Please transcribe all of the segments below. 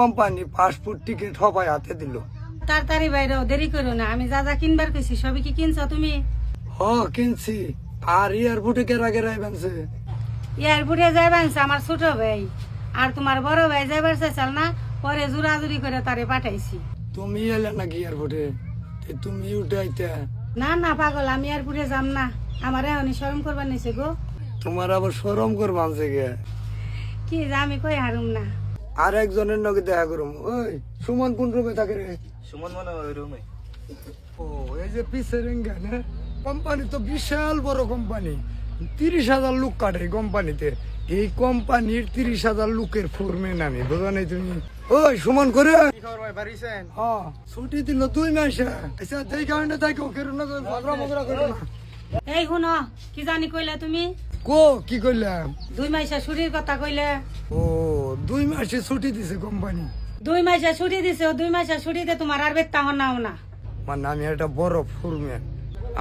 Company passport ticket সবাই হাতে দিল। তাড়াতাড়ি বাইরে দেরি করো না, আমি যা যা কিনবার কইছি সবই কি কিনছো তুমি? কিনছি। আর এয়ারপোর্টে কেরা বানছে? এয়ারপোর্টে যাইবার আমার ছোট ভাই আর তোমার বড় ভাই যাইবার চাইছাল না, পরে জোরাজুরি করে তারে পাঠাইছি। তুমি এলে নাকি এয়ারপোর্টে? তুমি উঠে আইতে। না না পাগল, আমি এয়ারপোর্টে যাম না, আমার এখনই শরম করবার নিছে গো। তোমার আবার সরম কর বানছে গে? কি যে আমি কই হারুম না। আর একজনের নগে দেখা করুম। ওই সুমন কোন রুমে থাকে রে? সুমন মনে হয় ওই রুমে। ও এই যে পিসের না, কোম্পানি তো বিশাল বড় কোম্পানি, 30,000 লোক কাটে এই কোম্পানিতে। এই কোম্পানির 30,000 লোকের ফোরম্যান আমি, বোঝা নাই তুমি? ওই সুমন করে কি খবর ভাই, বাড়িছেন? ছুটি দিল 2 মাসে। আচ্ছা এই কারণে থাকো কেরো না ঝগড়া মগড়া করো না। এই শুনো, কি জানি কইলে তুমি? কি করলাম? 2 মাসে ছুটির কথা কইলে। ও 2 মাসে ছুটি দিছে কোম্পানি? 2 মাসে ছুটি দিছে, 2 মাসে ছুটিতে তোমার আর বেতন নাও না। মানে আমি একটা বড় ফোরম্যান,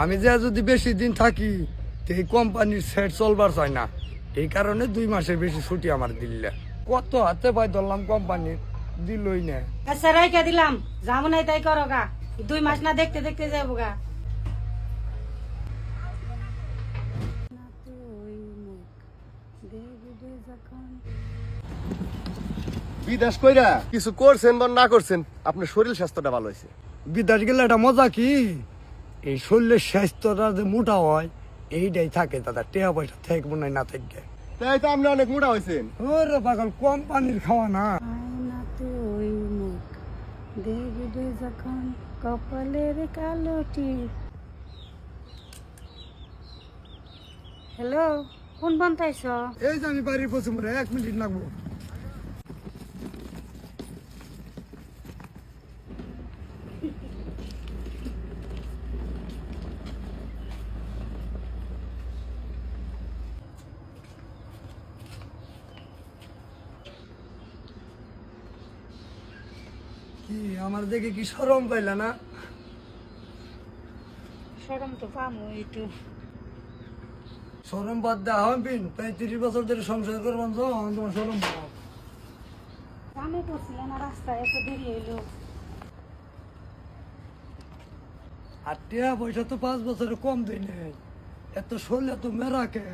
আমি যে যদি বেশি দিন থাকি তো এই কোম্পানির সেট চলবার চাই না। এই কারণে 2 মাসের বেশি ছুটি আমার দিল্লা। কত হাতে পাই ধরলাম, কোম্পানির দিলই না। আচ্ছা রাইখা দিলাম, যাবো নাই তাই করো গা, 2 মাস না দেখতে দেখতে যাবো গা। বিদেশ কইরা কিছু করছেন বা না করছেন, আপনার শরীর স্বাস্থ্যটা ভালো হয়েছে। বিদেশ গেলে একটা মজা কি, এই শরীরের স্বাস্থ্যটা যে মোটা হয় এইটাই থাকে দাদা, টেয়া পয়সা থেকে মনে হয় না থাকে। তাই তো আপনি অনেক মোটা হয়েছেন। ওরে পাগল, কোম্পানির খাওয়া না। যখন কপালের কালো টিপ। হ্যালো, কোন বন্ধাইছ? এই যে আমি বাড়ির পছন্দ, 1 মিনিট লাগবো। কি আমার দেখে কি শরম পাইলা না? শরম তো পামো একটু। শরম বাদ দেওয়া হবেন, 35 বছর ধরে সংসার করবেন, তোমার শরম পাও? কামে করছিলেন না, রাস্তায় এত দেরি হইলো। আর টিয়া পয়সা তো 5 বছরে কম দিই নেই, এত শরীরে তো মেরাকে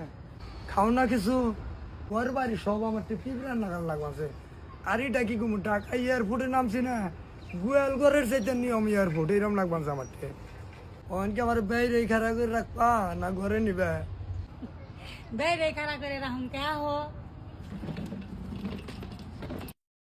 খাও না কিছু। ঘর বাড়ি সব আমার পিঁপড়ার নাগাল লাগছে। আর এটা কি কম, ঢাকা এয়ারপোর্টে নামছি না, গোয়াল ঘরের চাইতে নিয়ম এয়ারপোর্ট এরম লাগবাছে আমার। অনকে আমার বাইরে খারাপ করে রাখবা না ঘরে নিবে? বেড়ে খারাপ করে রাখুন কে আহো।